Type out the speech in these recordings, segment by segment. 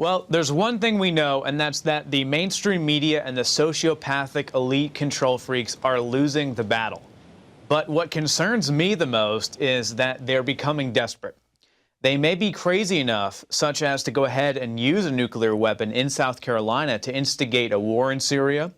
Well, there's one thing we know, and that's that the mainstream media and the sociopathic elite control freaks are losing the battle. But what concerns me the most is that they're becoming desperate. They may be crazy enough, such as to go ahead and use a nuclear weapon in South Carolina to instigate a war in Syria,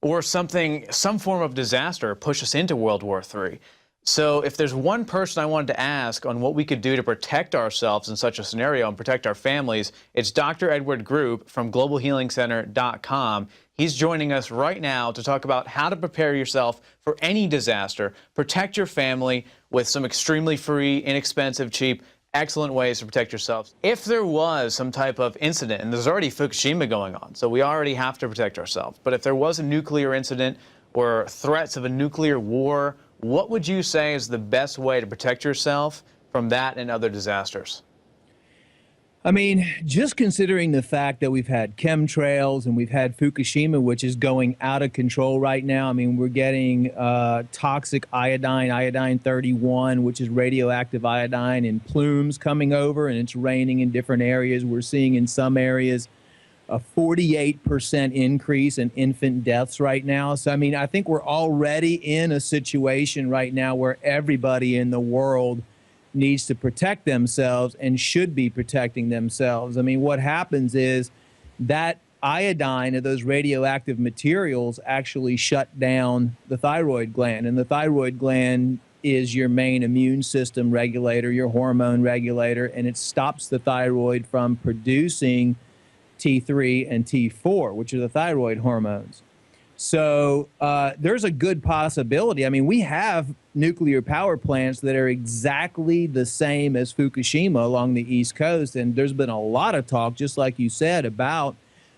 or some form of disaster push us into World War III. So if there's one person I wanted to ask on what we could do to protect ourselves in such a scenario and protect our families, it's Dr. Edward Group from globalhealingcenter.com. He's joining us right now to talk about how to prepare yourself for any disaster, protect your family with some extremely free, inexpensive, cheap, excellent ways to protect yourselves. If there was some type of incident, and there's already Fukushima going on, so we already have to protect ourselves, but if there was a nuclear incident or threats of a nuclear war, what would you say is the best way to protect yourself from that and other disasters? I mean, just considering the fact that we've had chemtrails and we've had Fukushima, which is going out of control right now. I mean, we're getting toxic iodine, iodine 31, which is radioactive iodine in plumes coming over, and it's raining in different areas. We're seeing in some areas a 48% increase in infant deaths right now. So, I mean, I think we're already in a situation right now where everybody in the world needs to protect themselves and should be protecting themselves. I mean, what happens is that iodine of those radioactive materials actually shut down the thyroid gland, and the thyroid gland is your main immune system regulator, your hormone regulator, and it stops the thyroid from producing T3 and T4, which are the thyroid hormones. So there's a good possibility. I mean, we have nuclear power plants that are exactly the same as Fukushima along the East Coast, and there's been a lot of talk, just like you said, about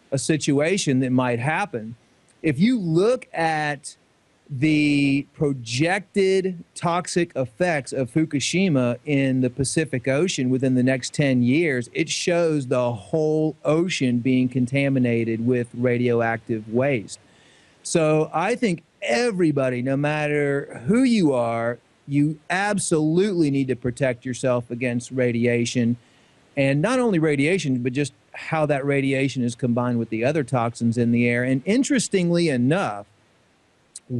a situation that might happen. If you look at the projected toxic effects of Fukushima in the Pacific Ocean within the next 10 years, it shows the whole ocean being contaminated with radioactive waste. So I think everybody, no matter who you are, you absolutely need to protect yourself against radiation. And not only radiation, but just how that radiation is combined with the other toxins in the air. And interestingly enough,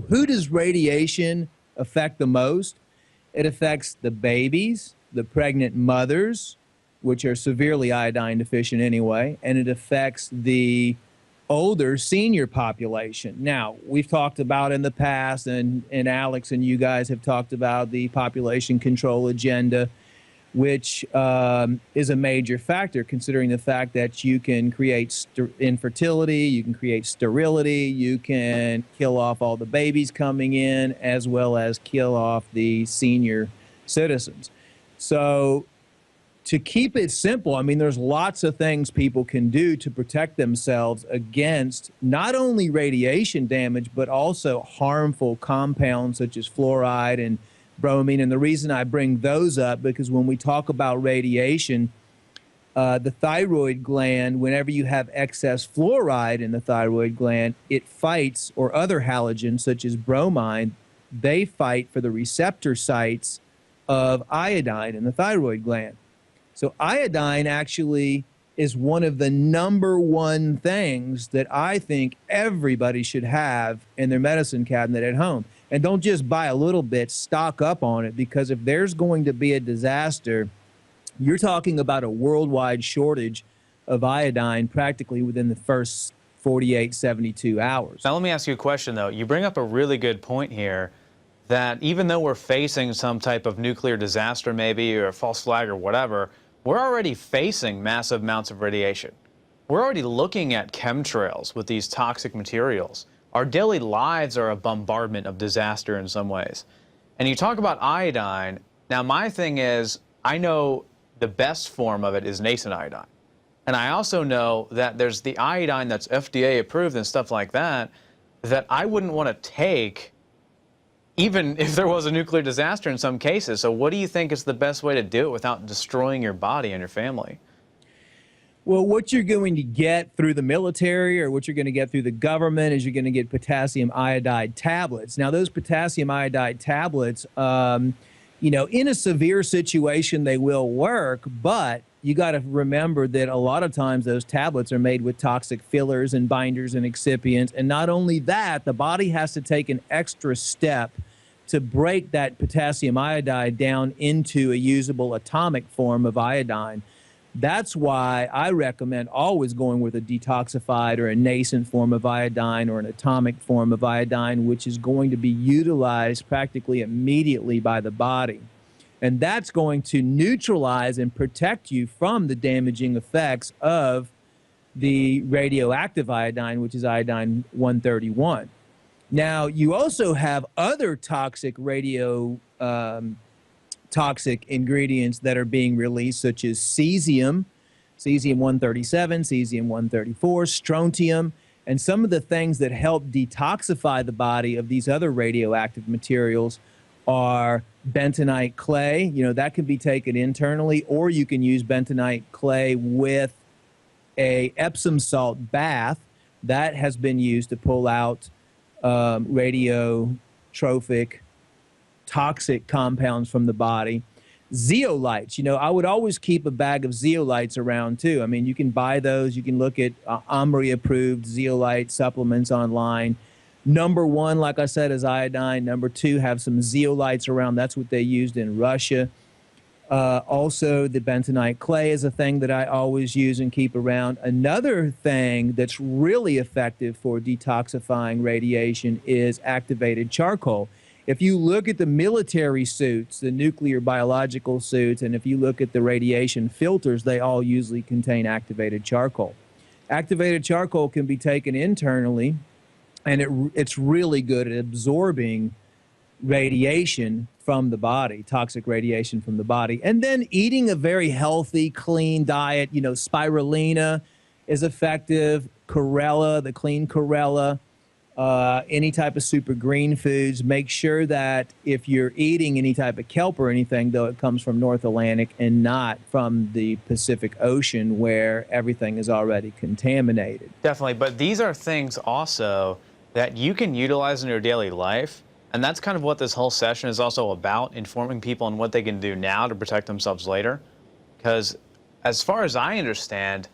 who does radiation affect the most? It affects the babies, the pregnant mothers, which are severely iodine deficient anyway, and it affects the older senior population. Now, we've talked about in the past, and Alex and you guys have talked about the population control agenda, which is a major factor, considering the fact that you can create infertility, you can create sterility, you can kill off all the babies coming in, as well as kill off the senior citizens. So to keep it simple, I mean, there's lots of things people can do to protect themselves against not only radiation damage, but also harmful compounds such as fluoride and bromine. And the reason I bring those up, because when we talk about radiation, the thyroid gland, whenever you have excess fluoride in the thyroid gland, it fights, or other halogens such as bromine, they fight for the receptor sites of iodine in the thyroid gland. So iodine actually is one of the #1 things that I think everybody should have in their medicine cabinet at home. And don't just buy a little bit, stock up on it, because if there's going to be a disaster, you're talking about a worldwide shortage of iodine practically within the first 48, 72 hours. Now, let me ask you a question, though. You bring up a really good point here, that even though we're facing some type of nuclear disaster maybe, or a false flag or whatever, we're already facing massive amounts of radiation. We're already looking at chemtrails with these toxic materials. Our daily lives are a bombardment of disaster in some ways. And you talk about iodine. Now, my thing is, I know the best form of it is nascent iodine. And I also know that there's the iodine that's FDA approved and stuff like that, that I wouldn't want to take even if there was a nuclear disaster in some cases. So what do you think is the best way to do it without destroying your body and your family? Well, what you're going to get through the military, or what you're going to get through the government, is you're going to get potassium iodide tablets. Now, those potassium iodide tablets, you know, in a severe situation, they will work, but you got to remember that a lot of times those tablets are made with toxic fillers and binders and excipients. And not only that, the body has to take an extra step to break that potassium iodide down into a usable atomic form of iodine. That's why I recommend always going with a detoxified or a nascent form of iodine or an atomic form of iodine, which is going to be utilized practically immediately by the body. And that's going to neutralize and protect you from the damaging effects of the radioactive iodine, which is iodine 131. Now, you also have other toxic toxic ingredients that are being released, such as cesium, cesium-137, cesium-134, strontium, and some of the things that help detoxify the body of these other radioactive materials are bentonite clay. You know, that can be taken internally, or you can use bentonite clay with a Epsom salt bath. That has been used to pull out radiotrophic toxic compounds from the body. Zeolites, you know, I would always keep a bag of zeolites around too. I mean, you can buy those. You can look at Omri approved zeolite supplements online. Number one, like I said, is iodine. Number two, have some zeolites around. That's what they used in Russia. Also, the bentonite clay is a thing that I always use and keep around. Another thing that's really effective for detoxifying radiation is activated charcoal. If you look at the military suits, the nuclear biological suits, and if you look at the radiation filters, they all usually contain activated charcoal. Activated charcoal can be taken internally, and it's really good at absorbing radiation from the body, toxic radiation from the body. And then eating a very healthy, clean diet, you know, spirulina is effective, chlorella, the clean chlorella, any type of super green foods. Make sure that if you're eating any type of kelp or anything, though, it comes from North Atlantic and not from the Pacific Ocean where everything is already contaminated. Definitely, but these are things also that you can utilize in your daily life. And that's kind of what this whole session is also about, informing people on what they can do now to protect themselves later. Because as far as I understand,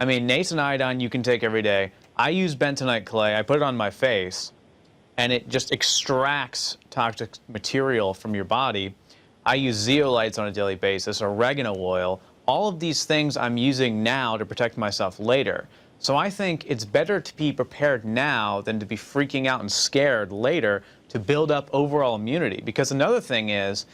I mean, nascent iodine you can take every day. I use bentonite clay. I put it on my face, and it just extracts toxic material from your body. I use zeolites on a daily basis, oregano oil. All of these things I'm using now to protect myself later. So I think it's better to be prepared now than to be freaking out and scared later to build up overall immunity. Because another thing is,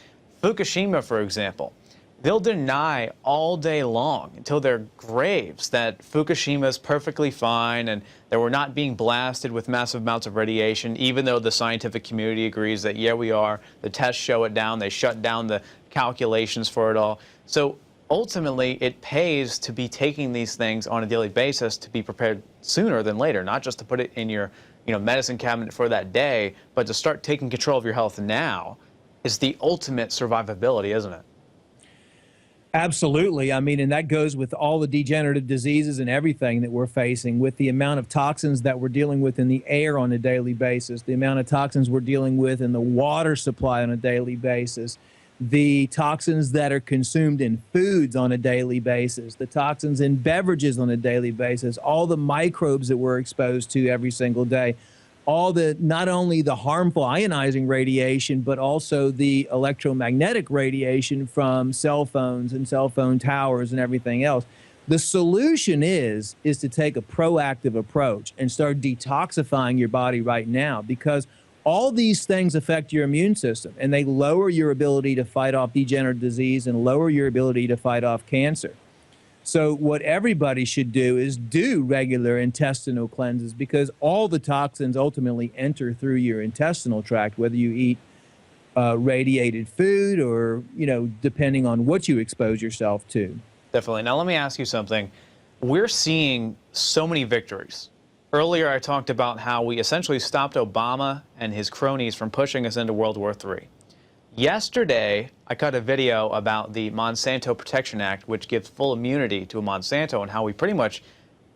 Fukushima, for example, they'll deny all day long until their graves that Fukushima is perfectly fine and that we're not being blasted with massive amounts of radiation, even though the scientific community agrees that, yeah, we are. The tests show it down. They shut down the calculations for it all. So ultimately, it pays to be taking these things on a daily basis to be prepared sooner than later, not just to put it in your medicine cabinet for that day, but to start taking control of your health now is the ultimate survivability, isn't it? Absolutely. I mean, and that goes with all the degenerative diseases and everything that we're facing, with the amount of toxins that we're dealing with in the air on a daily basis, the amount of toxins we're dealing with in the water supply on a daily basis, the toxins that are consumed in foods on a daily basis, the toxins in beverages on a daily basis, all the microbes that we're exposed to every single day, all the, not only the harmful ionizing radiation, but also the electromagnetic radiation from cell phones and cell phone towers and everything else. The solution is to take a proactive approach and start detoxifying your body right now, because all these things affect your immune system, and they lower your ability to fight off degenerative disease and lower your ability to fight off cancer. So what everybody should do is do regular intestinal cleanses, because all the toxins ultimately enter through your intestinal tract, whether you eat radiated food or, depending on what you expose yourself to. Definitely. Now, let me ask you something. We're seeing so many victories. Earlier, I talked about how we essentially stopped Obama and his cronies from pushing us into World War III. Yesterday, I cut a video about the Monsanto Protection Act, which gives full immunity to Monsanto, and how we pretty much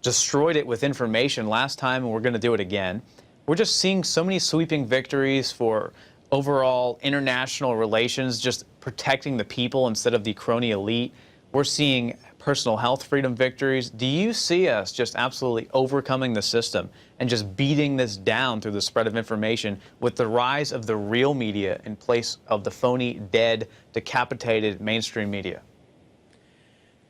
destroyed it with information last time, and we're going to do it again. We're just seeing so many sweeping victories for overall international relations, just protecting the people instead of the crony elite. We're seeing personal health freedom victories. Do you see us just absolutely overcoming the system and just beating this down through the spread of information with the rise of the real media in place of the phony, dead, decapitated mainstream media?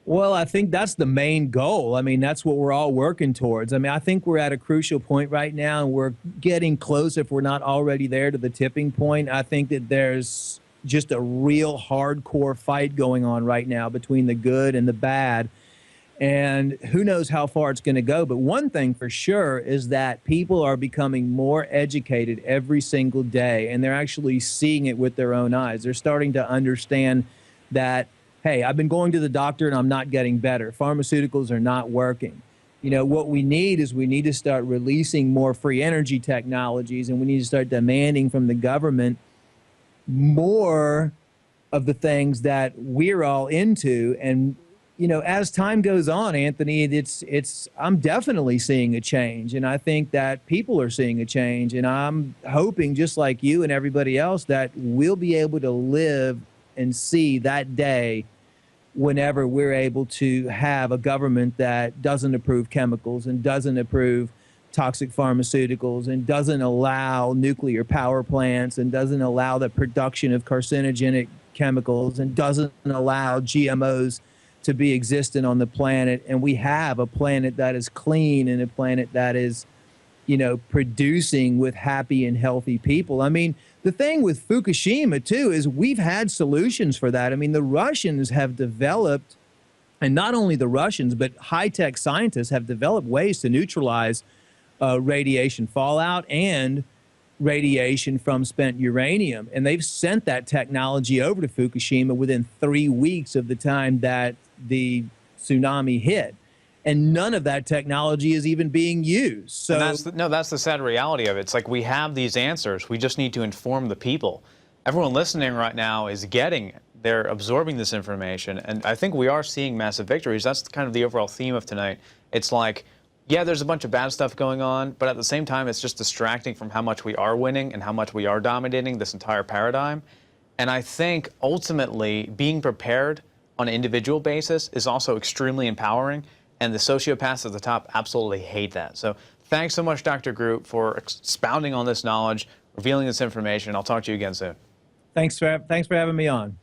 Well, I think that's the main goal. I mean, that's what we're all working towards. I mean, I think we're at a crucial point right now, and we're getting close, if we're not already there, to the tipping point. I think that there's just a real hardcore fight going on right now between the good and the bad. And who knows how far it's going to go. But one thing for sure is that people are becoming more educated every single day, and they're actually seeing it with their own eyes. They're starting to understand that, hey, I've been going to the doctor and I'm not getting better. Pharmaceuticals are not working. You know, what we need is we need to start releasing more free energy technologies, and we need to start demanding from the government more of the things that we're all into. And, you know, as time goes on, Anthony, I'm definitely seeing a change. And I think that people are seeing a change. And I'm hoping, just like you and everybody else, that we'll be able to live and see that day whenever we're able to have a government that doesn't approve chemicals and doesn't approve toxic pharmaceuticals and doesn't allow nuclear power plants and doesn't allow the production of carcinogenic chemicals and doesn't allow GMOs to be existent on the planet. And we have a planet that is clean and a planet that is, you know, producing with happy and healthy people. I mean, the thing with Fukushima, too, is we've had solutions for that. I mean, the Russians have developed, and not only the Russians, but high-tech scientists have developed ways to neutralize radiation fallout and radiation from spent uranium. And they've sent that technology over to Fukushima within 3 weeks of the time that the tsunami hit. And none of that technology is even being used. So that's the sad reality of it. It's like we have these answers. We just need to inform the people. Everyone listening right now is getting it. They're absorbing this information. And I think we are seeing massive victories. That's kind of the overall theme of tonight. It's like, yeah, there's a bunch of bad stuff going on, but at the same time, it's just distracting from how much we are winning and how much we are dominating this entire paradigm. And I think ultimately being prepared on an individual basis is also extremely empowering. And the sociopaths at the top absolutely hate that. So thanks so much, Dr. Groot, for expounding on this knowledge, revealing this information. I'll talk to you again soon. Thanks for having me on.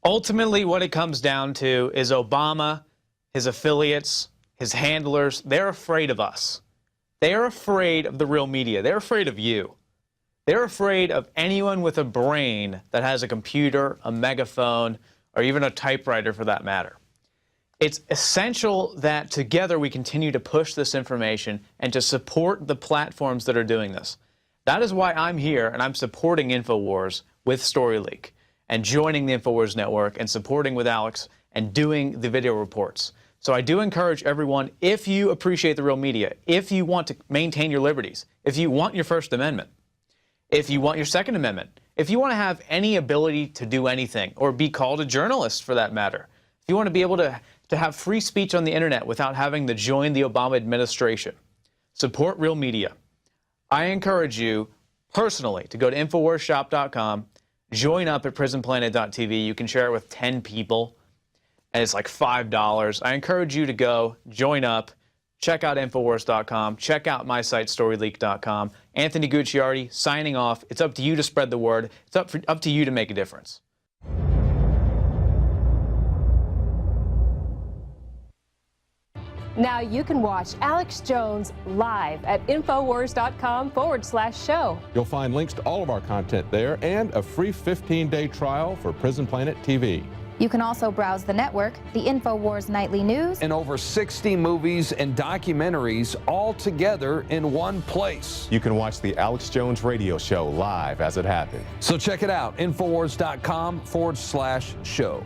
Ultimately, what it comes down to is Obama, his affiliates, his handlers, they're afraid of us. They are afraid of the real media. They're afraid of you. They're afraid of anyone with a brain that has a computer, a megaphone, or even a typewriter for that matter. It's essential that together we continue to push this information and to support the platforms that are doing this. That is why I'm here and I'm supporting InfoWars with StoryLeak and joining the InfoWars network and supporting with Alex and doing the video reports. So I do encourage everyone, if you appreciate the real media, if you want to maintain your liberties, if you want your First Amendment, if you want your Second Amendment, if you want to have any ability to do anything or be called a journalist for that matter, if you want to be able to have free speech on the internet without having to join the Obama administration, support real media. I encourage you personally to go to InfoWarsShop.com, join up at PrisonPlanet.tv. You can share it with 10 people, and it's like $5. I encourage you to go, join up, check out Infowars.com, check out my site, StoryLeak.com. Anthony Gucciardi signing off. It's up to you to spread the word. It's up to you to make a difference. Now you can watch Alex Jones live at Infowars.com/show. You'll find links to all of our content there and a free 15-day trial for Prison Planet TV. You can also browse the network, the InfoWars Nightly News, and over 60 movies and documentaries all together in one place. You can watch the Alex Jones radio show live as it happens. So check it out, Infowars.com/show.